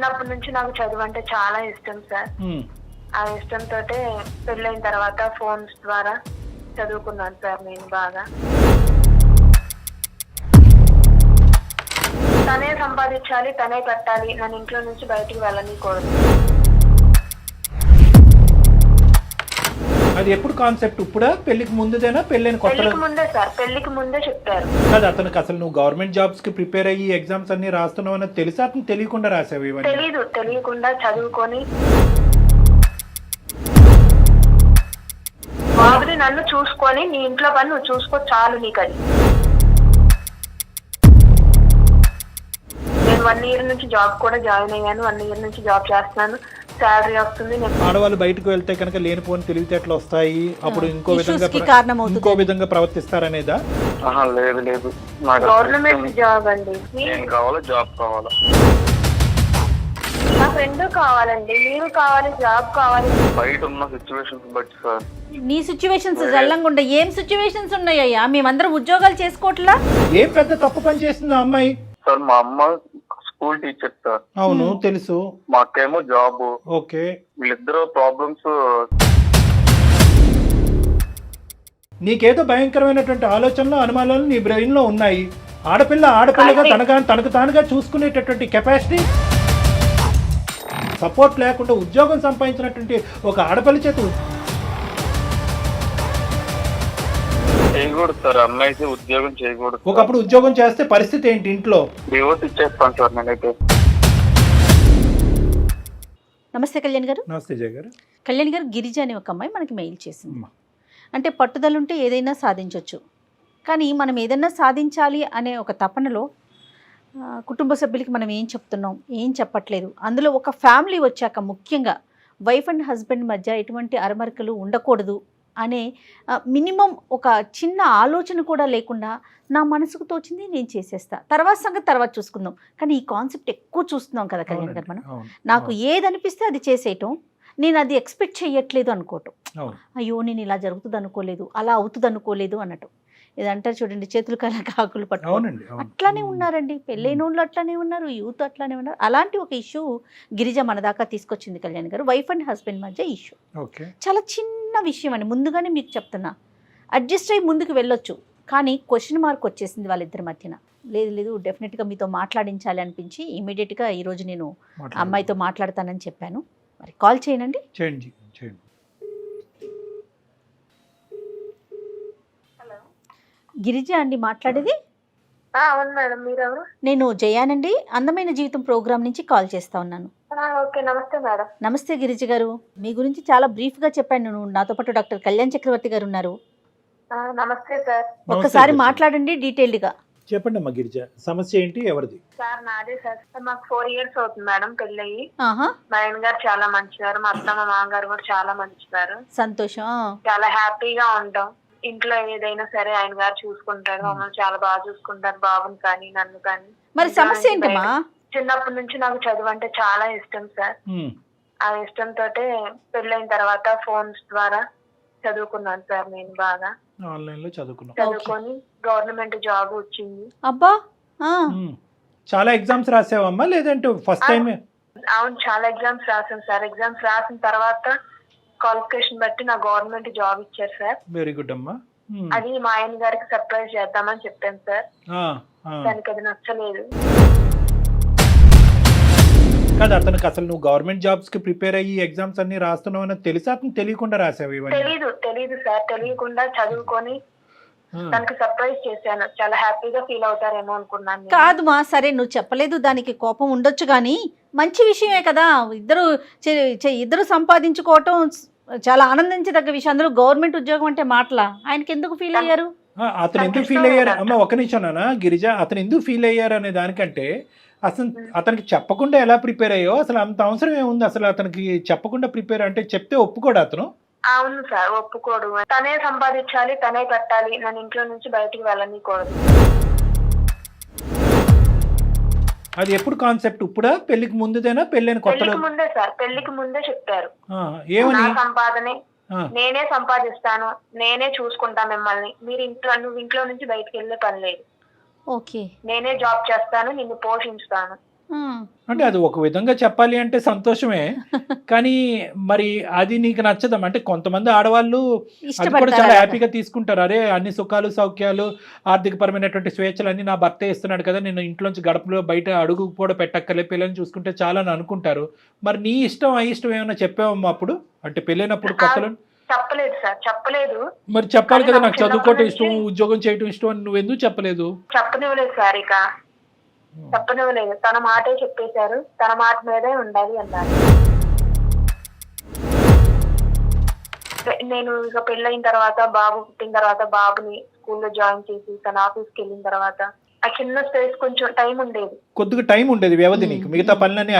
చిన్నప్పటి నుంచి నాకు చదువు అంటే చాలా ఇష్టం సార్. ఆ ఇష్టంతో పెళ్ళైన తర్వాత ఫోన్స్ ద్వారా చదువుకున్నాను సార్ నేను బాగా. తనే సంపాదించాలి, తనే కట్టాలి, నన్ను ఇంట్లో నుంచి బయటికి వెళ్ళనీకూడదు. అది ఎప్పుడు కాన్సెప్ట్? ఇప్పుడా పెళ్లికి ముందుదేనా పెళ్ళైన కొత్తలో? పెళ్లికి ముందే సార్, పెళ్లికి ముందే చెప్పారు. కాదు, అతనికి అసలు నువ్వు గవర్నమెంట్ జాబ్స్ కి ప్రిపేర్ అయ్యి ఎగ్జామ్స్ అన్ని రాస్తున్నావు అన్నది తెలుసా? అతను తెలియకుండా రాసావు ఇవన్నీ? తెలియకుండా చదువుకొని బాబుని నన్ను చూసుకొని నీ ఇంట్లో పని నువ్వు చూసుకో చాలు నీకు అది. నేను 1 year నుంచి జాబ్ కూడా జాయిన్ అయ్యాను. 1 year నుంచి జాబ్ చేస్తున్నాను, శాలరీ వస్తుంది. ఆడవాళ్ళు బయటకు వెళ్తే కనుక లేనిపోని తెలివితేటలు వస్తాయి, అప్పుడు ఇంకో విధంగా ప్రవర్తిస్తారనేదా? లేదు లేదు, గవర్నమెంట్ జాబ్ అండి. జాబ్ కావాలా? నాకు రెండు కావాలండి, మీరు కావాలి, జాబ్ కావాలి. బయట ఉన్న సిచ్యువేషన్స్ బట్టి సార్. నీ సిచ్యువేషన్స్ జల్లంగా ఉండే ఏం సిచ్యువేషన్స్ ఉన్నాయ్యా? మేమందరం ఉద్యోగాలు చేసుకోవట్లా? ఏం పెద్ద తప్పు పని చేస్తుంది ఆ అమ్మాయి? సార్ మా అమ్మ స్కూల్ టీచర్ సార్. అవును తెలుసు. మా అక్కేమో జాబ్. ఓకే, వీళ్ళిద్దరు ప్రాబ్లమ్స్. నీకేదో భయంకరమైనటువంటి ఆలోచనలు, అనుమానాలు నీ బ్రెయిన్ లో ఉన్నాయి. ఆడపిల్లగా తనకు తానుగా చూసుకునేటటువంటి కెపాసిటీ, సపోర్ట్ లేకుండా ఉద్యోగం సంపాదించినటువంటి ఒక ఆడపిల్ల చేత చేయకూడదు సార్. అమ్మాయి ఉద్యోగం చేయకూడదు. ఒకప్పుడు ఉద్యోగం చేస్తే పరిస్థితి ఏంటి ఇంట్లో? డివోర్స్ ఇచ్చేస్తాను సార్ నేనైతే. నమస్తే కళ్యాణ్ గారు. నమస్తే జయ గారు. కళ్యాణ్ గారు, గిరిజ అనే ఒక అమ్మాయి మనకి మెయిల్ చేసింది. అంటే పట్టుదల ఉంటే ఏదైనా సాధించవచ్చు, కానీ మనం ఏదైనా సాధించాలి అనే ఒక తపనలో కుటుంబ సభ్యులకి మనం ఏం చెప్తున్నాం, ఏం చెప్పట్లేదు. అందులో ఒక ఫ్యామిలీ వచ్చాక ముఖ్యంగా వైఫ్ అండ్ హస్బెండ్ మధ్య ఎటువంటి అరమరికలు ఉండకూడదు అనే మినిమం ఒక చిన్న ఆలోచన కూడా లేకుండా నా మనసుకు తోచింది నేను చేసేస్తా, తర్వాత సంగతి తర్వాత చూసుకుందాం. కానీ ఈ కాన్సెప్ట్ ఎక్కువ చూస్తున్నాం కదా కళ్యాణ్ గారు. మనం నాకు ఏది అనిపిస్తే అది చేసేయటం, నేను అది ఎక్స్పెక్ట్ చేయట్లేదు అనుకోవటం. అయ్యో నేను ఇలా జరుగుతుంది అనుకోలేదు, అలా అవుతుంది అనుకోలేదు అన్నట్టు. ఇదంటారు చూడండి, చేతులు కల కాకులు పట్టు, అట్లానే ఉన్నారండి. పెళ్ళైన వాళ్ళు అట్లానే ఉన్నారు, యూత్ అట్లానే ఉన్నారు. అలాంటి ఒక ఇష్యూ గిరిజ మన దాకా తీసుకొచ్చింది కళ్యాణ్ గారు. వైఫ్ అండ్ హస్బెండ్ మధ్య ఇష్యూ చాలా చిన్న విషయం అని ముందుగానే మీకు చెప్తున్నా. అడ్జస్ట్ అయ్యి ముందుకు వెళ్ళొచ్చు, కానీ క్వశ్చన్ మార్క్ వచ్చేసింది వాళ్ళిద్దరి మధ్యన. లేదు డెఫినెట్గా మీతో మాట్లాడించాలి అనిపించి ఇమీడియట్గా ఈరోజు నేను అమ్మాయితో మాట్లాడతానని చెప్పాను. మరి కాల్ చేయనండి. చేయండి. గిరిజ అండి మాట్లాడేది? అవును మేడం, మీరెవరు? నేను జయానండి, అందమైన జీవితం ప్రోగ్రామ్ నుంచి కాల్ చేస్తా ఉన్నాను. ఓకే, నమస్తే మేడం. నమస్తే గిరిజ గారు, మీ గురించి చాలా బ్రీఫ్గా చెప్పాను. నాతో పాటు డాక్టర్ కళ్యాణ్ చక్రవర్తి గారు ఉన్నారు. నమస్తే సార్. ఒక్కసారి మాట్లాడండి డీటెయిల్డ్గా. చెప్పండి అమ్మా గిరిజ, సమస్య ఏంటి, ఎవరిది? సార్ నాదే సార్. మాకు 4 years అవుతుంది మేడం పెళ్ళయి. మా ఆయన గారు చాలా మంచివారు, మా అత్త మా మామగారు కూడా చాలా మంచివారు. సంతోషం. చాలా హ్యాపీగా ఉంటాం. ఇంట్లో ఏదైనా సరే ఆయన గారు చూసుకుంటారు, మమ్మల్ని చాలా బాగా చూసుకుంటారు, బాబుని కానీ నన్ను కానీ. మరి సమస్య ఏంటమ్మా? చిన్నప్పటి నుంచి నాకు చదువు అంటే చాలా ఇష్టం సార్. ఆ ఇష్టంతో పెళ్ళైన తర్వాత ఫోన్స్ ద్వారా చదువుకున్నాను సార్ నేను బాగా. ఆన్లైన్ లో చదువుకొని గవర్నమెంట్ జాబ్ వచ్చింది. అబ్బా, చాలా ఎగ్జామ్స్ రాసావమ్మా లేదంటే ఫస్ట్ టైం? అవును, చాలా ఎగ్జామ్స్ రాసాను సార్. ఎగ్జామ్స్ రాసిన తర్వాత క్వాలిఫికేషన్ బట్టి నా గవర్నమెంట్ జాబ్ ఇచ్చారు సార్. వెరీ గుడ్ అమ్మా. అది మా ఆయన గారికి సర్ప్రైజ్ చేద్దామని చెప్పాను సార్. దానికి అది నచ్చలేదు. కాదు, అతనికి అసలు నువ్వు గవర్నమెంట్ జాబ్స్ కి ప్రిపేర్ అయ్యి ఎగ్జామ్స్ అన్ని రాస్తున్నావు అని తెలుసా? అతను తెలియకుండా రాసావు ఇవన్నీ? తెలీదు సార్. తెలియకుండా చదువుకొని తనకి సర్ప్రైజ్ చేశాను. చాలా హ్యాపీగా ఫీల్ అవుతారేమో అనుకున్నాను. కాదు మా, సరే నువ్వు చెప్పలేదు, దానికి కోపం ఉండొచ్చు, కానీ మంచి విషయమే కదా. ఇద్దరు సంపాదించుకోవటం చాలా ఆనందించదగ్గ విషయం. అందులో గవర్నమెంట్ ఉద్యోగం అంటే మాటలా? ఆయనకి ఎందుకు ఫీల్ అయ్యారు? అతను ఎందుకు ఫీల్ అయ్యారు అమ్మ? ఒక నిమిషం నాన్న గిరిజ, అతను ఎందుకు ఫీల్ అయ్యారు అనే దానికంటే అసలు అతనికి చెప్పకుండా ఎలా ప్రిపేర్ అయ్యో, అసలు అంత అవసరం ఏముంది? అసలు అతనికి చెప్పకుండా ప్రిపేర్ అంటే చెప్తే ఒప్పుకోడు అతను? అవును సార్, ఒప్పుకోడు. తనే సంపాదించాలి, తనే కట్టాలి, నన్ను ఇంట్లో నుంచి బయటికి వెళ్ళనీకూడదు. అది ఎప్పుడు కాన్సెప్ట్? ఇప్పుడా పెళ్లికి ముందుదేనా పెళ్ళైన కొత్తలో? ముందే సార్, పెళ్లికి ముందే చెప్పారు. ఏమని? సంపాదనే నేనే సంపాదిస్తాను, నేనే చూసుకుంటా మిమ్మల్ని, మీరు ఇంట్లో నుంచి బయటికి వెళ్ళే పని లేదు. ఓకే, నేనే జాబ్ చేస్తాను, నిన్ను పోషించుతాను. అంటే అది ఒక విధంగా చెప్పాలి అంటే సంతోషమే, కానీ మరి అది నీకు నచ్చదం అంటే కొంతమంది ఆడవాళ్ళు అది కూడా చాలా హ్యాపీగా తీసుకుంటారు. అరే అన్ని సుఖాలు సౌఖ్యాలు ఆర్థికపరమైనటువంటి స్వేచ్ఛలు అన్ని నా భర్తే ఇస్తున్నాడు కదా, నేను ఇంట్లోంచి గడపలో బయట అడుగు కూడా పెట్టక్కర్లే, పిల్లల్ని చూసుకుంటే చాలా అని అనుకుంటారు. మరి నీ ఇష్టం అయిష్టం ఏమైనా చెప్పావమ్మా అప్పుడు, అంటే పెళ్ళైనప్పుడు కొత్తలో? చెప్పలేదు సార్, చెప్పలేదు. మరి చెప్పాలి కదా, నాకు చదువుకోవటం ఇష్టం, ఉద్యోగం చేయటం ఇష్టం అని నువ్వు ఎందుకు చెప్పలేదు? చెప్పనివ్వలేదు సార్, ఇక చెప్పనివ్వలేదు. తన మాటే చెప్పేశారు, తన మాట మీదే ఉండాలి అన్నారు. నేను ఇక పెళ్ళైన తర్వాత, బాబు పుట్టిన తర్వాత బాబుని స్కూల్లో జాయిన్ చేసి తన ఆఫీస్కి వెళ్ళిన తర్వాత ఆ చిన్న స్పేస్ కొంచెం టైం ఉండేది, కొద్దిగా టైం ఉండేది వ్యవధి నీకు, మిగతా పనులన్నీ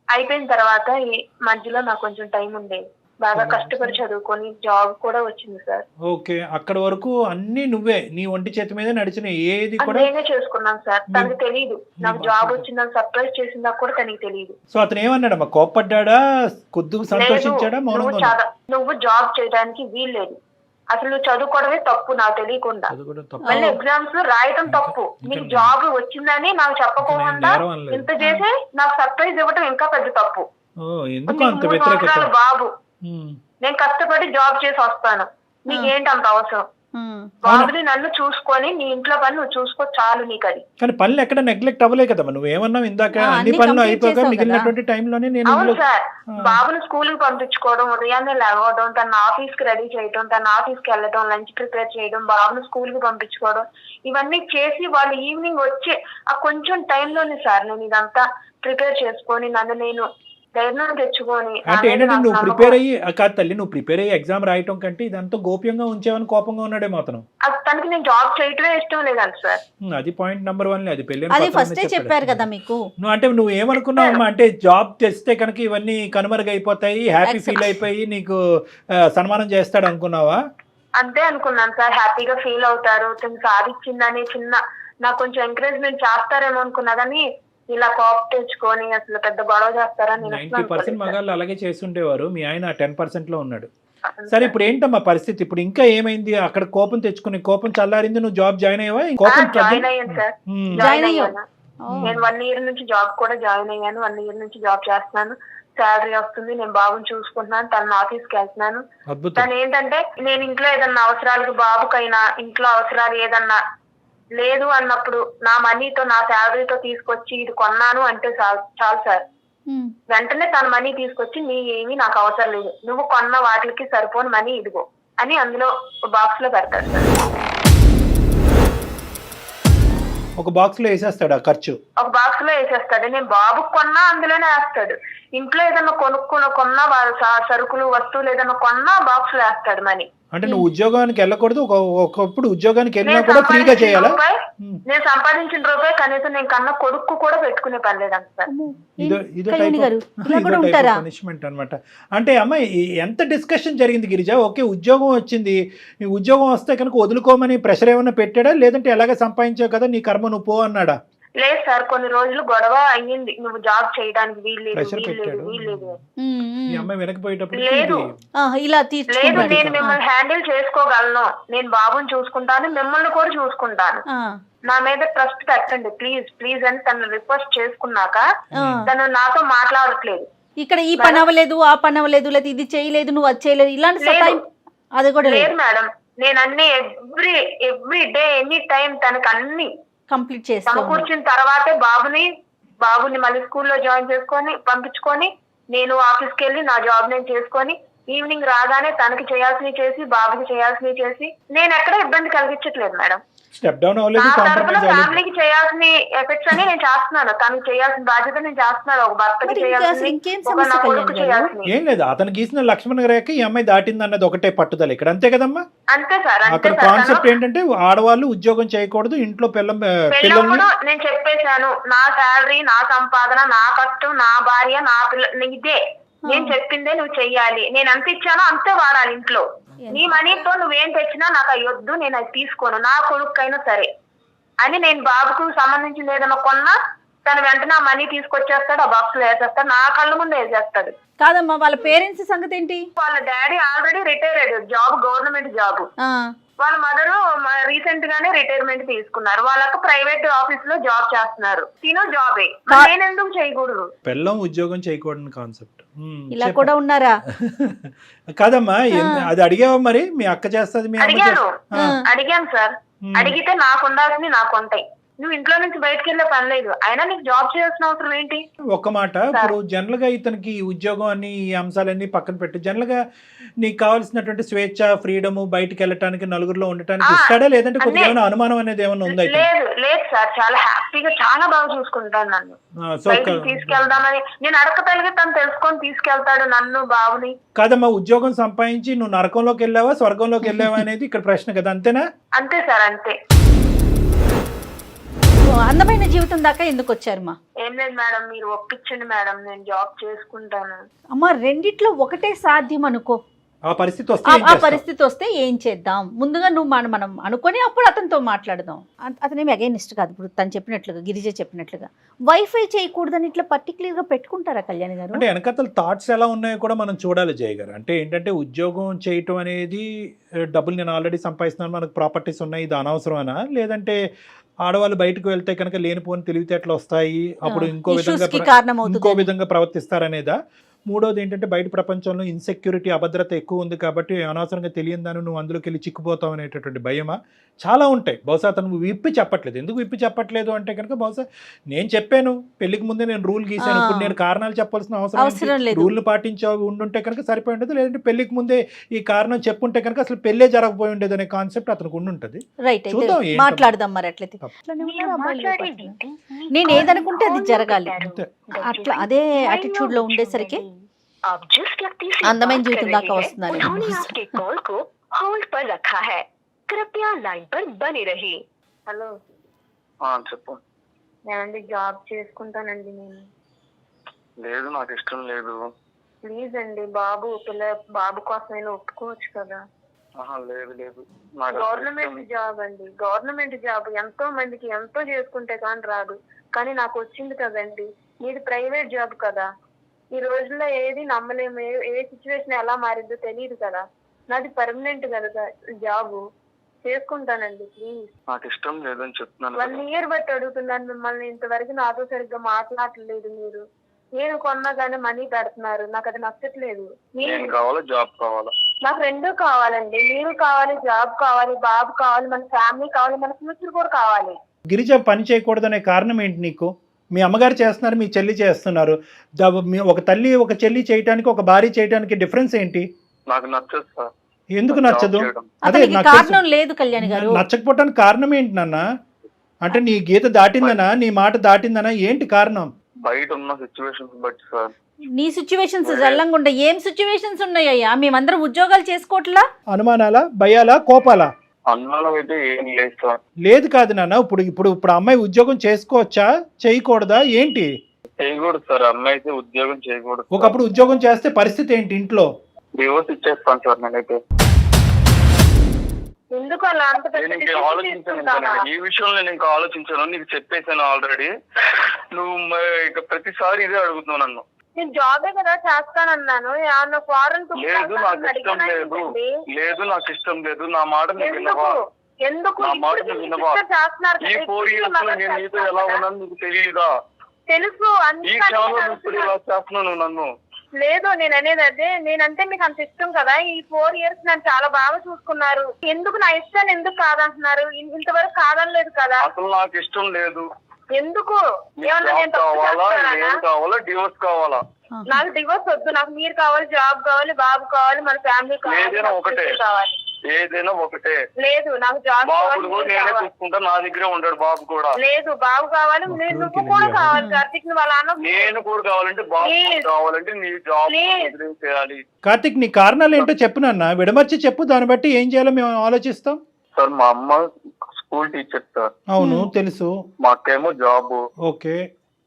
అయిపోయిన తర్వాత ఈ మధ్యలో నాకు కొంచెం టైం ఉండేది. బాగా కష్టపడి చదువుకొని జాబ్ కూడా వచ్చింది సార్. ఓకే, అక్కడ వరకు అన్ని నువ్వే నీ ఒంటి చేతి మీద నడిచిన ఏది కూడా నేనే చేసుకున్నాను సార్. తనకి తెలియదు నాకు జాబ్ వచ్చిందని సర్ప్రైజ్ చేసిందా కూడా తనకి తెలియదు. సో అతను ఏమన్నాడమ్మా, కోప్పడ్డా, కొద్దిగా సంతోషించాడా, నువ్వు జాబ్ చేయడానికి వీల్లేదు, అసలు నువ్వు చదువుకోవడమే తప్పు నాకు తెలియకుండా, మళ్ళీ ఎగ్జామ్స్ రాయటం తప్పు, నీకు జాబ్ వచ్చిందని నాకు చెప్పకుండా ఇంత చేసి నాకు సర్ప్రైజ్ ఇవ్వటం ఇంకా పెద్ద తప్పు. బాబు నేను కష్టపడి జాబ్ చేసి వస్తాను, నీకేంటి అంత అవసరం, బాబుని నన్ను చూసుకొని నీ ఇంట్లో పని నువ్వు చూసుకో చాలు నీకు. అది కానీ పనులు ఎక్కడ నెగ్లెక్ట్ అవ్వలేదు కదా, నువ్వు ఏమన్నావు ఇందాక, అన్ని పనులు అయిపోగా మిగిలినటువంటి టైంలోనే నేను. అవును సార్, బాబుని స్కూల్ కి పంపించుకోవడం, ఉదయాన్నే లేవడం, తన ఆఫీస్ కి రెడీ చేయడం, తన ఆఫీస్ కి వెళ్ళడం, లంచ్ ప్రిపేర్ చేయడం, బాబుని స్కూల్ కి పంపించుకోవడం, ఇవన్నీ చేసి వాళ్ళు ఈవినింగ్ వచ్చే ఆ కొంచెం టైంలోనే సార్ నేను ఇదంతా ప్రిపేర్ చేసుకొని నన్ను నేను ధైర్యం తెచ్చుకొని. అంటే ఏంటంటే నువ్వు ప్రిపేర్ అయ్యి కాదు తల్లి, నువ్వు ప్రిపేర్ అయ్యి ఎగ్జామ్ రాయటం కంటే ఇదంతా గోప్యంగా ఉంచేవని కోపంగా ఉన్నాడేమో అతను. తనకి నేను జాబ్ చేయటమే ఇష్టం లేదంట సార్. అది పాయింట్ నెంబర్ 1. అది పెళ్లి చెప్పారు కదా మీకు. నువ్వు అంటే నువ్వు ఏమనుకున్నావు అమ్మా, అంటే జాబ్ చేస్తే కనుక ఇవన్నీ కనుమరుగైపోతాయి, హ్యాపీ ఫీల్ అయిపోయి నీకు సన్మానం చేస్తాడు అనుకున్నావా? అంతే అనుకున్నాను సార్, హ్యాపీగా ఫీల్ అవుతారు, తను సాధించిందని చిన్న నాకు కొంచెం ఎంకరేజ్మెంట్ చేస్తారేమో అనుకున్నా, కానీ ఇలా కోపం తెచ్చుకొని అసలు పెద్ద గొడవ చేస్తారని. 90% మగాళ్ళు అలాగే చేస్తుండేవారు, మీ ఆయన 10% లో ఉన్నాడు. సరే ఇప్పుడు ఏంటమ్మా పరిస్థితి, ఇప్పుడు ఇంకా ఏమైంది? అక్కడ కోపం తెచ్చుకుని కోపం చల్లారింది, నువ్వు జాబ్ జాయిన్ అయ్యావా? జాయిన్ అయ్యాను సార్, జాయిన్ అయ్యాను. నేను 1 year నుంచి జాబ్ కూడా జాయిన్ అయ్యాను, 1 year నుంచి జాబ్ చేస్తున్నాను, శాలరీ వస్తుంది, నేను బాబుని చూసుకుంటున్నాను, తన ఆఫీస్కి వెళ్తున్నాను. తను ఏంటంటే నేను ఇంట్లో ఏదన్నా అవసరాలకు, బాబుకైనా ఇంట్లో అవసరాలు ఏదన్నా లేదు అన్నప్పుడు నా మనీతో నా శాలరీతో తీసుకొచ్చి ఇది కొన్నాను అంటే చాలు సార్, వెంటనే తన మనీ తీసుకొచ్చి నీ ఏమీ నాకు అవసరం లేదు, నువ్వు కొన్న వాటికి సరిపోని మనీ ఇదిగో అని అందులో బాక్స్ లో పెడతాడు సార్. ఒక బాక్స్ లో వేసేస్తాడు, ఆ ఖర్చు ఒక బాక్స్ లో వేసేస్తాడు. నేను బాబుకు కొన్నా అందులోనే వేస్తాడు, ఇంట్లో ఏదన్నా కొన్నా సరుకులు వస్తువులు ఏదన్నా కొన్నా బాక్స్ లో వేస్తాడు మనీ. అంటే నువ్వు ఉద్యోగానికి వెళ్ళకూడదు, ఒకప్పుడు ఉద్యోగానికి వెళ్ళినా కూడా ఫ్రీగా చేయాలా? నేను సంపాదించిన రూపాయి కనీసం నేను కన్నా కొడుకు కూడా పెట్టుకునే పని లేదంట సార్. పనిష్మెంట్ అనమాట. అంటే అమ్మాయి ఎంత డిస్కషన్ జరిగింది గిరిజ? ఓకే ఉద్యోగం వచ్చింది, ఈ ఉద్యోగం వస్తే కనుక వదులుకోమని ప్రెషర్ ఏమైనా పెట్టాడా, లేదంటే ఎలాగ సంపాదించావు కదా నీ కర్మ నువ్వు పో అన్నాడా? లేదు సార్, కొన్ని రోజులు గొడవ అయ్యింది, నువ్వు జాబ్ చేయడానికి వీల్లేదు. నేను మిమ్మల్ని హ్యాండిల్ చేసుకోగలను, నేను బాబుని చూసుకుంటాను, మిమ్మల్ని కూడా చూసుకుంటాను, నా మీద ట్రస్ట్ పెట్టండి ప్లీజ్ అని తను రిక్వెస్ట్ చేసుకున్నాక తను నాతో మాట్లాడట్లేదు. ఇక్కడ ఈ పని అవ్వలేదు, ఆ పని అవ్వలేదు, లేదా ఇది చేయలేదు, నువ్వు అది చేయలేదు, ఇలాంటి అది కూడా లేదు మేడం. నేను అన్ని ఎవ్రీ డే ఎనీ టైం తనకు అన్ని కంప్లీట్ చేస్తాను. సమకూర్చిన తర్వాతే బాబుని మళ్ళీ స్కూల్లో జాయిన్ చేసుకొని పంపించుకొని నేను ఆఫీస్కి వెళ్ళి నా జాబ్ నేను చేసుకొని ఈవినింగ్ రాగానే తనకి చేయాల్సినవి చేసి బాబుకి చేయాల్సినవి చేసి నేను ఎక్కడ ఇబ్బంది కలిగించట్లేదు మేడం. స్టెప్ డౌన్ అవ్వలేదు, ఫ్యామిలీకి చేయాల్సిన ఎఫెక్ట్స్ అని నేను చేస్తున్నాను, తనకి చేయాల్సిన బాధ్యత నేను చేస్తున్నాను, ఒక భర్తకి చేయాల్సిన. ఏం లేదు, అతను గీసిన లక్ష్మణ రేఖ ఈ అమ్మాయి దాటింది అన్నది ఒకటే పట్టుదల ఇక్కడ, అంతే కదమ్మా? అంతే సార్. అక్కడ కాన్సెప్ట్ ఏంటంటే ఆడవాళ్ళు ఉద్యోగం చేయకూడదు, ఇంట్లో పిల్లలు నేను చెప్పేశాను, నా శాలరీ, నా సంపాదన, నా కష్టం, నా భార్య, నా పిల్ల, ఇదే నేను చెప్పిందే నువ్వు చెయ్యాలి, నేను ఎంత ఇచ్చానో అంతే వాడాలి ఇంట్లో, నీ మనీతో నువ్వేం తెచ్చినా నాకు అయ్యొద్దు, నేను అది తీసుకోను, నా కొడుకైనా సరే అని. నేను బాబుకు సంబంధించింది ఏదైనా కొన్నా తను వెంటనే ఆ మనీ తీసుకొచ్చేస్తాడు, ఆ బాక్స్ లో వేసేస్తాడు, నా కళ్ళ ముందు వేసేస్తాడు. కాదమ్మా వాళ్ళ పేరెంట్స్ సంగతి ఏంటి? వాళ్ళ daddy already retired, job government job, వాళ్ళ మదరు రీసెంట్ గానే రిటైర్మెంట్ తీసుకున్నారు. వాళ్ళకి ప్రైవేట్ ఆఫీస్ లో జాబ్ చేస్తున్నారు. తిను జాబే, నేను ఎందుకు చేయకూడదు? పెళ్ళం ఉద్యోగం చేయకూడని కాన్సెప్ట్ ఇలా కూడా ఉన్నారా? కాదమ్మా, అది అడిగావా మరి? మీ అక్క చేస్తుంది, మీ అడిగాను సార్. అడిగితే నాకు ఉండాల్సింది నాకు ఉంటాయి. నువ్వు ఇంట్లో నుంచి బయటకు వెళ్ళే పని లేదు, అయినా నీకు జాబ్ చేయాల్సిన అవసరం ఏంటి? ఒక్క మాట, ఇప్పుడు జనరల్ గా ఇతనికి ఈ ఉద్యోగం అని ఈ అంశాలన్నీ పక్కన పెట్టి జనరల్ గా నీకు కావాల్సినటువంటి స్వేచ్ఛ, ఫ్రీడమ్, బయటకు వెళ్ళటానికి, నలుగురిలో ఉండటానికి ఇస్తాడా, లేదంటే కొద్దిగా ఏమైనా అనుమానం అనేది ఏమైనా ఉందా? లేదు సార్, చాలా హ్యాపీగా చాలా బాగా చూసుకుంటాను నన్ను. తీసుకెళ్దామని నేను అడగగలిగే తను తెలుసుకొని తీసుకెళ్తాడు నన్ను, బాబుని. కాదమ్మా, ఉద్యోగం సంపాదించి నువ్వు నరకంలోకి వెళ్ళావా స్వర్గంలోకి వెళ్ళావా అనేది ఇక్కడ ప్రశ్న కదా, అంతేనా? అంతే సార్, అంతే. అందమైన జీవితం దాకా ఎందుకు వచ్చారు మా? ఏం లేదు మేడం, మీరు ఒప్పించండి మేడం, నేను జాబ్ చేసుకుంటాను. అమ్మ, రెండిట్లో ఒకటే సాధ్యం అనుకో. ఆ పరిస్థితి వస్తే ఏం చేద్దాం? ముందుగా నువ్వు మనం అనుకొని అప్పుడు అతనితో మాట్లాడదాం. అతనేమి అగైనిస్ట్ కాదు. ఇప్పుడు తను చెప్పినట్లుగా, గిరిజ చెప్పినట్లుగా వైఫై చేయకూడదని ఇట్లా పర్టికులర్ గా పెట్టుకుంటారా కళ్యాణి గారు? అంటే వెనకతల థాట్స్ ఎలా ఉన్నాయో కూడా మనం చూడాలి జయ గారు. అంటే ఏంటంటే ఉద్యోగం చేయటం అనేది డబ్బులు నేను ఆల్రెడీ సంపాదిస్తున్నాను, మనకు ప్రాపర్టీస్ ఉన్నాయి, ఇది అనవసరమేనా, లేదంటే ఆడవాళ్ళు బయటకు వెళ్తే కనుక లేనిపోని తెలివితేటలు వస్తాయి, అప్పుడు ఇంకో విధంగా ప్రవర్తిస్తారనేదా? మూడోది ఏంటంటే బయట ప్రపంచంలో ఇన్సెక్యూరిటీ, అభద్రత ఎక్కువ ఉంది కాబట్టి అనవసరంగా తెలియని దాన్ని నువ్వు అందులోకి వెళ్ళి చిక్కుపోతావు అనేటటువంటి భయమా? చాలా ఉంటాయి. బహుశా అతను విప్పి చెప్పట్లేదు. ఎందుకు విప్పి చెప్పట్లేదు అంటే కనుక బహుశా నేను చెప్పాను పెళ్లికి ముందే, నేను రూల్ గీసాను, ఇప్పుడు నేను కారణాలు చెప్పాల్సిన అవసరం లేదు, రూల్ పాటించే ఉండుంటే కనుక సరిపోయి ఉండదు, లేదంటే పెళ్లికి ముందే ఈ కారణం చెప్పుంటే కనుక అసలు పెళ్ళే జరగపోయి ఉండేది అనే కాన్సెప్ట్ అతనికి ఉండుంటది. మాట్లాడదాం మరి. అట్లయితే నేను ఏదనుకుంటే అది జరగాలి, అట్లా అదే యాటిట్యూడ్ లో ఉండేసరికి అందమైన జీవితం దాకా వస్తున్నారు. హలో చెప్పు. నేనండి జాబ్ చేసుకుంటానండి. నేను లేదు, నాకు ఇష్టం లేదు. ప్లీజ్ అండి, బాబు కోసం నేను ఒప్పుకోవచ్చు కదా? లేదు లేదు, గవర్నమెంట్ జాబ్ అండి, గవర్నమెంట్ జాబ్ ఎంతో మందికి ఎంతో చేసుకుంటే కానీ రాదు, కానీ నాకు వచ్చింది కదండి. మీది ప్రైవేట్ జాబ్ కదా, ఈ రోజుల్లో ఏది నమ్మలేము, ఏ సిచ్యువేషన్ ఎలా మారిందో తెలియదు కదా. నాది పర్మనెంట్ కదా జాబ్, చేసుకుంటానండి ప్లీజ్. నాకు ఇష్టం లేదని చెప్తున్నాను. 1 year బట్టి అడుగుతున్నాను మిమ్మల్ని, ఇంతవరకు నాతో సరిగ్గా మాట్లాడలేదు మీరు. నేను కొన్నా కానీ మనీ పెడుతున్నారు, నాకు అది నచ్చట్లేదు. జాబ్ కావాలా? నాకు రెండూ కావాలండి, మీరు కావాలి, జాబ్ కావాలి, బాబు కావాలి, మన ఫ్యామిలీ కావాలి, మన ఫ్యూచర్ కూడా కావాలి. గిరిజ పని చేయకూడదనే కారణం ఏంటి నీకు? మీ అమ్మగారు చేస్తున్నారు, మీ చెల్లి చేస్తున్నారు, ఒక తల్లి ఒక చెల్లి చేయడానికి, ఒక భార్య చేయడానికి డిఫరెన్స్ ఏంటి? నాకు నచ్చదు సార్. ఎందుకు నచ్చదు? అదే కారణం లేదు కళ్యాణ్ గారు. నచ్చకపోవడానికి కారణం ఏంటి నాన్న? అంటే నీ గీత దాటిందనా, నీ మాట దాటిందనా, ఏంటి కారణం? బయట ఉన్న సిచ్యువేషన్స్ బట్టి సార్. నీ సిచ్యువేషన్స్ జల్లంగా ఉండే ఏం సిచ్యువేషన్స్ ఉన్నాయ్యా? మేమందరం ఉద్యోగాలు చేసుకోవట్లా? అనుమానాలా, భయాలా, కోపాలా? అనుమానం అయితే ఏం లేదు సార్. లేదు కాదు నాన్న, ఇప్పుడు అమ్మాయి ఉద్యోగం చేసుకోవచ్చా, చేయకూడదా, ఏంటి? చేయకూడదు సార్, అమ్మాయి అయితే ఉద్యోగం చేయకూడదు. ఒకప్పుడు ఉద్యోగం చేస్తే పరిస్థితి ఏంటి ఇంట్లో? డివోర్స్ ఇచ్చేస్తాను సార్ నేనైతే. ఎందుకు అలా ఆలోచించాను, ఈ విషయంలో నేను ఇంకా ఆలోచించాను, నీకు చెప్పేసాను ఆల్రెడీ. నువ్వు ఇక ప్రతిసారి ఇదే అడుగుతున్నావు నన్ను. నేను జాబే కదా చేస్తానన్నాను. లేదు, నాకు ఇష్టం లేదు. లేదు, నాకు ఇష్టం లేదు. నా మాట నువ్వు వినవా? నా మాట నువ్వు వినవా? ఈ 4 years లో నేను నీతో ఎలా ఉన్నాను నీకు తెలియదా? తెలుసు. ఈ క్షణంలో నువ్వు ఇలా చేస్తున్నావు నన్ను. లేదు, నేను అనేది అదే, నేనంటే మీకు అంత ఇష్టం కదా. ఈ 4 years నన్ను చాలా బాగా చూసుకున్నారు. ఎందుకు నా ఇష్టాన్ని ఎందుకు కాదంటున్నారు? ఇంతవరకు కాదనలేదు కదా. అసలు నాకు ఇష్టం లేదు. ఎందుకు? కావాలా, డివోర్స్ కావాలా? నాకు డివోర్స్ వద్దు, నాకు మీరు కావాలి, జాబ్ కావాలి, బాబు కావాలి, మన ఫ్యామిలీ కావాలి. ఏదైనా ఒకటే. లేదు, నాకు జాబ్ నేనే చూసుకుంటా, నా దగ్గరే ఉంటాడు బాబు కూడా. లేదు, బాబు కావాలి, నువ్వు కూడా కావాలి కార్తిక్. నువ్వు అలా నేను కూడా కావాలంటే బాబు కావాలంటే నీ జాబ్ చేయాలి. కార్తిక్, నీ కారణాలు ఏంటో చెప్పు నాన్న, విడమర్చి చెప్పు, దాన్ని బట్టి ఏం చేయాలో మేము ఆలోచిస్తాం. సార్, మా అమ్మ స్కూల్ టీచర్ సార్. అవును, తెలుసు. మా అక్కేమో జాబ్. ఓకే.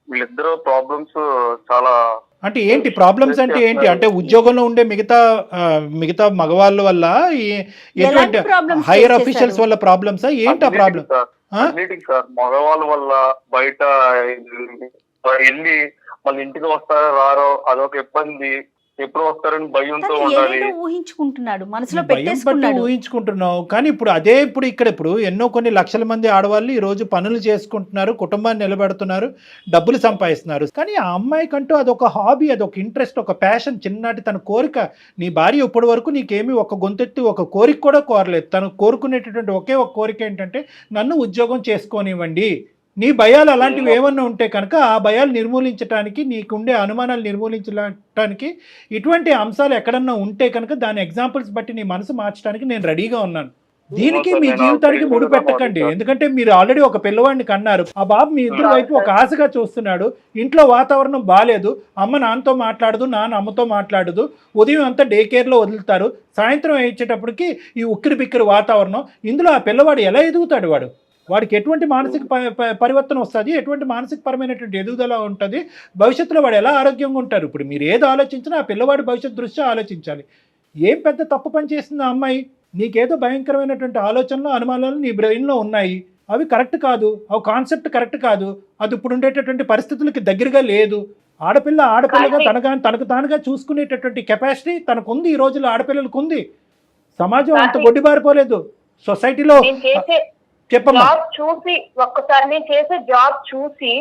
వీళ్ళిద్దరు ప్రాబ్లమ్స్ చాలా. అంటే ఏంటి ప్రాబ్లమ్స్ అంటే ఏంటి? అంటే ఉద్యోగంలో ఉండే మిగతా మగవాళ్ళ వల్ల, ఎటువంటి హైయర్ అఫీషియల్స్ వల్ల ప్రాబ్లమ్సా, ఏంటి ఆ ప్రాబ్లం? సార్, మగవాళ్ళ వల్ల బయట వెళ్ళి మళ్ళీ ఇంటికి వస్తారో రారో అదొక ఇబ్బంది. ఎప్పుడు వస్తారని భయంతో తను ఉండాలి. ఏదేదో ఊహించుకుంటున్నాడు, మనసులో భయం బట్టి పెట్టేసుకున్నాడు. ఊహించుకుంటున్నావు. కానీ ఇప్పుడు ఎన్నో కొన్ని లక్షల మంది ఆడవాళ్ళు ఈ రోజు పనులు చేసుకుంటున్నారు, కుటుంబాన్ని నిలబెడుతున్నారు, డబ్బులు సంపాదిస్తున్నారు. కానీ ఆ అమ్మాయికంటూ అదొక హాబీ, అదొక ఇంట్రెస్ట్, ఒక ప్యాషన్, చిన్ననాటి తన కోరిక. నీ భార్య ఇప్పటి వరకు నీకేమీ ఒక గొంతెత్తి ఒక కోరిక కూడా కోరలేదు. తను కోరుకునేటటువంటి ఒకే ఒక కోరిక ఏంటంటే నన్ను ఉద్యోగం చేసుకోనివ్వండి. నీ భయాలు అలాంటివి ఏమన్నా ఉంటే కనుక ఆ భయాలు నిర్మూలించడానికి, నీకుండే అనుమానాలు నిర్మూలించడానికి ఇటువంటి అంశాలు ఎక్కడన్నా ఉంటే కనుక దాని ఎగ్జాంపుల్స్ బట్టి నీ మనసు మార్చడానికి నేను రెడీగా ఉన్నాను. దీనికి మీ జీవితానికి ముడిపెట్టకండి. ఎందుకంటే మీరు ఆల్రెడీ ఒక పిల్లవాడిని కన్నారు. ఆ బాబు మీ ఇద్దరు వైపు ఒక ఆశగా చూస్తున్నాడు. ఇంట్లో వాతావరణం బాగాలేదు, అమ్మ నాన్నతో మాట్లాడదు, నాన్న అమ్మతో మాట్లాడదు, ఉదయం అంతా డే కేర్లో వదులుతారు, సాయంత్రం ఇచ్చేటప్పటికి ఈ ఉక్కిరి బిక్కిరి వాతావరణం. ఇందులో ఆ పిల్లవాడు ఎలా ఎదుగుతాడు? వాడికి ఎటువంటి మానసిక పరివర్తన వస్తుంది, ఎటువంటి మానసికపరమైనటువంటి ఎదుగుదల ఉంటుంది, భవిష్యత్తులో వాడు ఎలా ఆరోగ్యంగా ఉంటారు? ఇప్పుడు మీరు ఏది ఆలోచించినా ఆ పిల్లవాడి భవిష్యత్తు దృష్ట్యా ఆలోచించాలి. ఏం పెద్ద తప్పు పని చేస్తుంది ఆ అమ్మాయి? నీకేదో భయంకరమైనటువంటి ఆలోచనలు, అనుమానాలు నీ బ్రెయిన్లో ఉన్నాయి, అవి కరెక్ట్ కాదు, అవి కాన్సెప్ట్ కరెక్ట్ కాదు, అది ఇప్పుడు ఉండేటటువంటి పరిస్థితులకి దగ్గరగా లేదు. ఆడపిల్లగా తనకు తానుగా చూసుకునేటటువంటి కెపాసిటీ తనకుంది. ఈ రోజుల్లో ఆడపిల్లలకు ఉంది. సమాజం అంత గొడ్డిబారిపోలేదు. సొసైటీలో చెప్పమ్మా. జాబ్ చూసి ఒక్కసారి నేను చేసే జాబ్ చూసి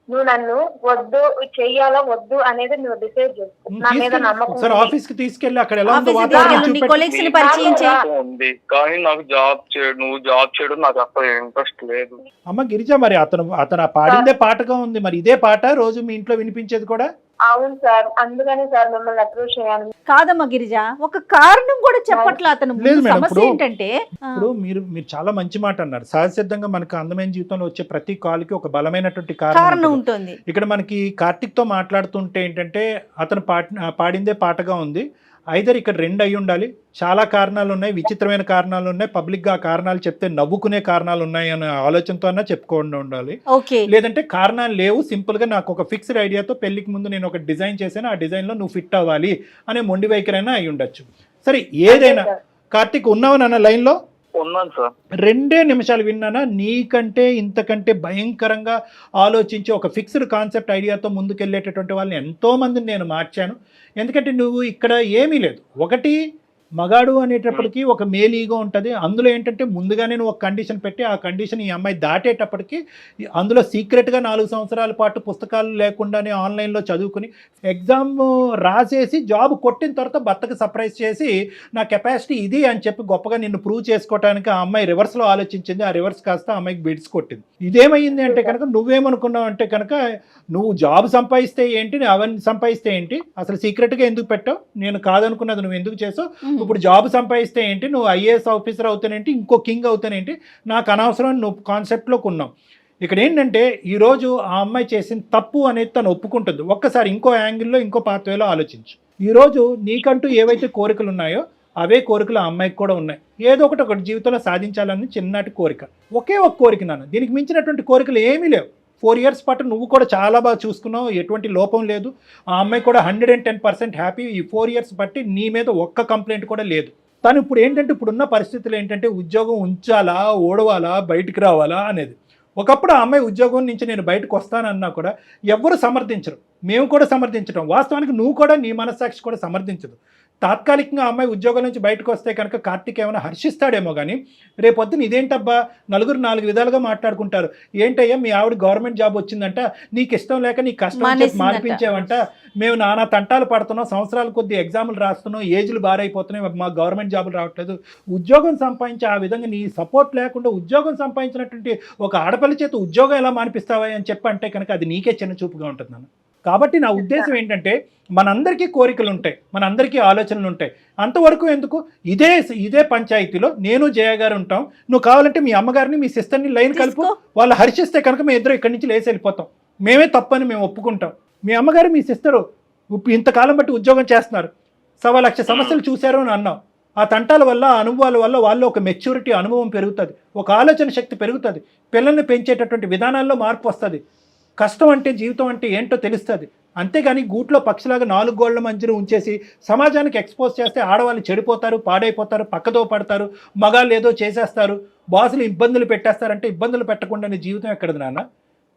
నువ్వు నన్ను వద్దు చెయ్యాలా వద్దు అనేది నువ్వు డిసైడ్ చేసుకో. నా మీద నమ్మకం ఆఫీస్ కి తీసుకెళ్ళి అక్కడ ఎలా ఉందో వాతావరణం ఉంది. కానీ నాకు జాబ్ చేయడం నాకు అసలు ఇంట్రెస్ట్ లేదు. అమ్మ గిరిజ, మరి అతను పాడిందే పాటగా ఉంది, మరి ఇదే పాట రోజు మీ ఇంట్లో వినిపించేది కూడా? అవును సార్, అందుకని సార్ మిమ్మల్ని అప్రోచ్ చేయాలి. కాదమ్మా గిరిజ, ఒక కారణం కూడా చెప్పట్లా అతను. సమస్య ఏంటంటే ఇప్పుడు మీరు చాలా మంచి మాట అన్నారు. సహజసిద్ధంగా మనకు అందమైన జీవితంలో వచ్చే ప్రతి కాల్కి ఒక బలమైనటువంటి కారణం ఉంటుంది. ఇక్కడ మనకి కార్తిక్ తో మాట్లాడుతుంటే ఏంటంటే అతను పాడిందే పాటగా ఉంది. ఐదర్ ఇక్కడ రెండు అయి ఉండాలి, చాలా కారణాలు ఉన్నాయి, విచిత్రమైన కారణాలు ఉన్నాయి, పబ్లిక్ గా కారణాలు చెప్తే నవ్వుకునే కారణాలు ఉన్నాయి అనే ఆలోచనతో అన్నా చెప్పుకోండి ఉండాలి. లేదంటే కారణాలు లేవు, సింపుల్ గా నాకు ఒక ఫిక్స్డ్ ఐడియాతో పెళ్లికి ముందు నేను ఒక డిజైన్ చేశాను, ఆ డిజైన్ లో నువ్వు ఫిట్ అవ్వాలి అనే మొండి వైఖరైనా అయి ఉండొచ్చు. సరే, ఏదైనా కార్తిక్ ఉన్నావా నాన్న లైన్ లో? ఉన్నాను సార్. 2 నిమిషాలు విన్నానా? నీకంటే ఇంతకంటే భయంకరంగా ఆలోచించి ఒక ఫిక్స్డ్ కాన్సెప్ట్ ఐడియాతో ముందుకెళ్ళేటటువంటి వాళ్ళని ఎంతో మందిని నేను మార్చాను. ఎందుకంటే నువ్వు ఇక్కడ ఏమీ లేదు. ఒకటి, మగాడు అనేటప్పటికీ ఒక మేల్ ఈగో ఉంటుంది. అందులో ఏంటంటే ముందుగానే నువ్వు ఒక కండిషన్ పెట్టి ఆ కండిషన్ ఈ అమ్మాయి దాటేటప్పటికి అందులో సీక్రెట్గా 4 సంవత్సరాల పాటు పుస్తకాలు లేకుండానే ఆన్లైన్లో చదువుకుని ఎగ్జామ్ రాసేసి జాబ్ కొట్టిన తర్వాత భర్తకు సర్ప్రైజ్ చేసి నా కెపాసిటీ ఇది అని చెప్పి గొప్పగా నిన్ను ప్రూవ్ చేసుకోవడానికి ఆ అమ్మాయి రివర్స్లో ఆలోచించింది. ఆ రివర్స్ కాస్త ఆ అమ్మాయికి బిడ్స్ కొట్టింది. ఇదేమైంది అంటే కనుక నువ్వేమనుకున్నావు అంటే కనుక నువ్వు జాబ్ సంపాదిస్తే ఏంటి, అవన్నీ సంపాదిస్తే ఏంటి, అసలు సీక్రెట్గా ఎందుకు పెట్టావు, నేను కాదనుకున్నది నువ్వు ఎందుకు చేసావు, ఇప్పుడు జాబ్ సంపాదిస్తే ఏంటి, నువ్వు ఐఏఎస్ ఆఫీసర్ అవుతానేంటి, ఇంకో కింగ్ అవుతానేంటి, నాకు అనవసరం నువ్వు కాన్సెప్ట్లోకి ఉన్నావు. ఇక్కడ ఏంటంటే ఈరోజు ఆ అమ్మాయి చేసిన తప్పు అనేది తను ఒప్పుకుంటుంది. ఒక్కసారి ఇంకో యాంగిల్లో ఇంకో పాత్వేలో ఆలోచించు. ఈరోజు నీకంటూ ఏవైతే కోరికలు ఉన్నాయో అవే కోరికలు ఆ అమ్మాయికి కూడా ఉన్నాయి. ఏదో ఒకటి జీవితంలో సాధించాలని చిన్ననాటి కోరిక, ఒకే ఒక కోరిక నాన్న. దీనికి మించినటువంటి కోరికలు ఏమీ లేవు. 4 years పాటు నువ్వు కూడా చాలా బాగా చూసుకున్నావు, ఎటువంటి లోపం లేదు. ఆ అమ్మాయి కూడా 110% హ్యాపీ. ఈ 4 years బట్టి నీ మీద ఒక్క కంప్లైంట్ కూడా లేదు. తను ఇప్పుడు ఏంటంటే ఇప్పుడున్న పరిస్థితులు ఏంటంటే ఉద్యోగం ఉంచాలా, ఓడవాలా, బయటికి రావాలా అనేది. ఒకప్పుడు ఆ అమ్మాయి ఉద్యోగం నుంచి నేను బయటకు వస్తానన్నా కూడా ఎవ్వరు సమర్థించరు, మేము కూడా సమర్థించడం. వాస్తవానికి నువ్వు కూడా నీ మనస్సాక్షి కూడా సమర్థించదు. తాత్కాలికంగా అమ్మాయి ఉద్యోగం నుంచి బయటకు వస్తే కనుక కార్తిక్ ఏమైనా హర్షిస్తాడేమో, కానీ రేపొద్దున ఇదేంటబ్బా నలుగురు 4 విధాలుగా మాట్లాడుకుంటారు. ఏంటయ్యా మీ ఆవిడ గవర్నమెంట్ జాబ్ వచ్చిందంట, నీకు ఇష్టం లేక నీ కష్టం చేసి మానిపించావంట, మేము నానా తంటాలు పడుతున్నాం, సంవత్సరాల కొద్ది ఎగ్జాములు రాస్తున్నాం, ఏజ్లు బారైపోతున్నాయి, మాకు గవర్నమెంట్ జాబులు రావట్లేదు. ఉద్యోగం సంపాదించి ఆ విధంగా నీ సపోర్ట్ లేకుండా ఉద్యోగం సంపాదించినటువంటి ఒక ఆడపిల్ల చేత ఉద్యోగం ఎలా మానిపిస్తావా అని చెప్పి అంటే కనుక అది నీకే చిన్న చూపుగా ఉంటుంది నాన్న. కాబట్టి నా ఉద్దేశం ఏంటంటే మనందరికీ కోరికలు ఉంటాయి, మనందరికీ ఆలోచనలు ఉంటాయి. అంతవరకు ఎందుకు ఇదే పంచాయతీలో నేను జయ గారు ఉంటాం. నువ్వు కావాలంటే మీ అమ్మగారిని మీ సిస్టర్ని లైన్ కలుపు, వాళ్ళు హర్షిస్తే కనుక మేము ఇద్దరు ఇక్కడి నుంచి లేచి వెళ్ళిపోతాం. మేమే తప్పని మేము ఒప్పుకుంటాం. మీ అమ్మగారు మీ సిస్టరు ఇంతకాలం బట్టి ఉద్యోగం చేస్తున్నారు, 1,00,000 సమస్యలు చూశారు అని అన్నాం. ఆ తంటాల వల్ల, ఆ అనుభవాల వల్ల వాళ్ళు ఒక మెచ్యూరిటీ, అనుభవం పెరుగుతుంది, ఒక ఆలోచన శక్తి పెరుగుతుంది, పిల్లల్ని పెంచేటటువంటి విధానాల్లో మార్పు వస్తుంది, కష్టం అంటే జీవితం అంటే ఏంటో తెలుస్తుంది. అంతేగాని గూట్లో పక్షిలాగా 4 గోళ్ల మధ్యన ఉంచేసి సమాజానికి ఎక్స్పోజ్ చేస్తే ఆడవాళ్ళు చెడిపోతారు, పాడైపోతారు, పక్కదో పడతారు, మగాళ్ళు ఏదో చేసేస్తారు, బాసులు ఇబ్బందులు పెట్టేస్తారంటే ఇబ్బందులు పెట్టకుండా నీ జీవితం ఎక్కడది నాన్న?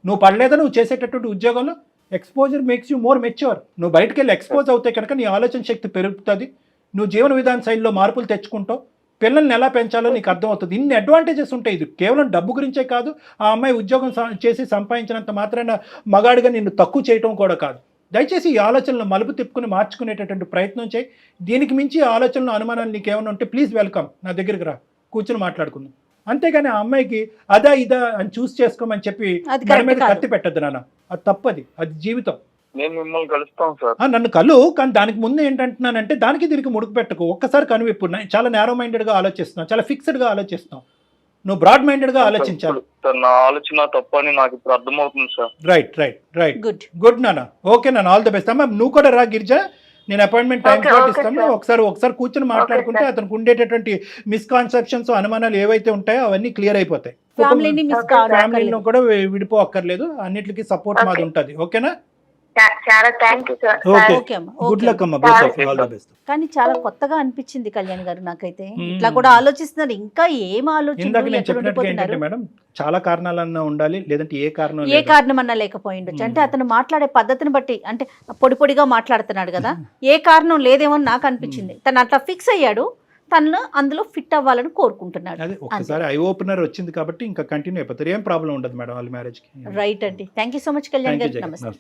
నువ్వు పడలేదా నువ్వు చేసేటటువంటి ఉద్యోగంలో? Exposure makes you more mature. నువ్వు బయటకు వెళ్ళి ఎక్స్పోజ్ అవుతే కనుక నీ ఆలోచన శక్తి పెరుగుతుంది, నువ్వు జీవన విధాన శైలిలో మార్పులు తెచ్చుకుంటావు, పిల్లల్ని ఎలా పెంచాలో నీకు అర్థమవుతుంది. ఇన్ని అడ్వాంటేజెస్ ఉంటాయి. ఇది కేవలం డబ్బు గురించే కాదు, ఆ అమ్మాయి ఉద్యోగం చేసి సంపాదించినంత మాత్రాన మగాడిగా నిన్ను తక్కువ చేయటం కూడా కాదు. దయచేసి ఈ ఆలోచనలు మలుపు తిప్పుకుని మార్చుకునేటటువంటి ప్రయత్నం చేయి. దీనికి మించి ఆలోచనలు అనుమానాలు నీకేమైనా ఉంటే ప్లీజ్ వెల్కమ్, నా దగ్గరికి రా, కూర్చొని మాట్లాడుకుందాం. అంతేగాని ఆ అమ్మాయికి అదా ఇదా అని చూస్ చేసుకోమని చెప్పి మన మీద కత్తి పెట్టద్దు నాన్న, అది తప్పది, అది జీవితం. నేను మిమ్మల్ని కలుస్తాను సార్. నన్ను కలు, కానీ దానికి ముందు ఏంటంటున్నానంటే దానికి దీనికి ముడుకు పెట్టకు. ఒక్కసారి కనువిప్పు. చాలా నేరో మైండెడ్గా ఆలోచిస్తున్నావు, చాలా ఫిక్స్డ్గా ఆలోచిస్తున్నావు. నువ్వు బ్రాడ్ మైండెడ్గా ఆలోచించాలి. సార్ నా ఆలోచన తప్పని నాకు ఇప్పుడు అర్థమవుతుంది sir. Right right right, good నాన్న. ఓకే నాన్న, ఆల్ ద బెస్ట్. అమ్మా నువ్వు కూడా రా గిరిజ, నేను అపాయింట్మెంట్ టైం స్లాట్ ఇస్తాను. ఒకసారి కూర్చొని మాట్లాడుకుంటే అతనికి ఉండేటటువంటి మిస్కాన్సెప్షన్స్, అనుమానాలు ఏవైతే ఉంటాయో అవన్నీ క్లియర్ అయిపోతాయి. ఫ్యామిలీని కూడా విడిపోక్కర్లేదు, అన్నిటికీ సపోర్ట్ మాది ఉంటుంది. ఓకేనా? చాలా thank you sir. Okay, good luck అమ్మా, ఆల్ ద బెస్ట్. కానీ చాలా కొత్తగా అనిపించింది కళ్యాణ్ గారు నాకైతే. ఇట్లా కూడా ఆలోచిస్తున్నారు, ఇంకా ఏం ఇందాక నేను చెప్పినట్టుగా ఏంటంటే ఆలోచన మేడం, చాలా కారణాలన్నా ఉండాలి, లేదంటే ఏ కారణం అన్నా లేకపోయి ఉండొచ్చు. అంటే అతను మాట్లాడే పద్ధతిని బట్టి, అంటే పొడి పొడిగా మాట్లాడుతున్నాడు కదా, ఏ కారణం లేదేమో అని నాకు అనిపించింది. తను అట్లా ఫిక్స్ అయ్యాడు, తను అందులో ఫిట్ అవ్వాలని కోరుకుంటున్నాడు. అదే ఒకసారి ఐ ఓపెనర్ వచ్చింది కాబట్టి ఇంకా కంటిన్యూ అయిపోతారు, ఏం ప్రాబ్లం ఉండదు మేడం వాళ్ళ మ్యారేజ్ కి. రైట్ అండి, thank you so much Kalyan గారు, నమస్తే.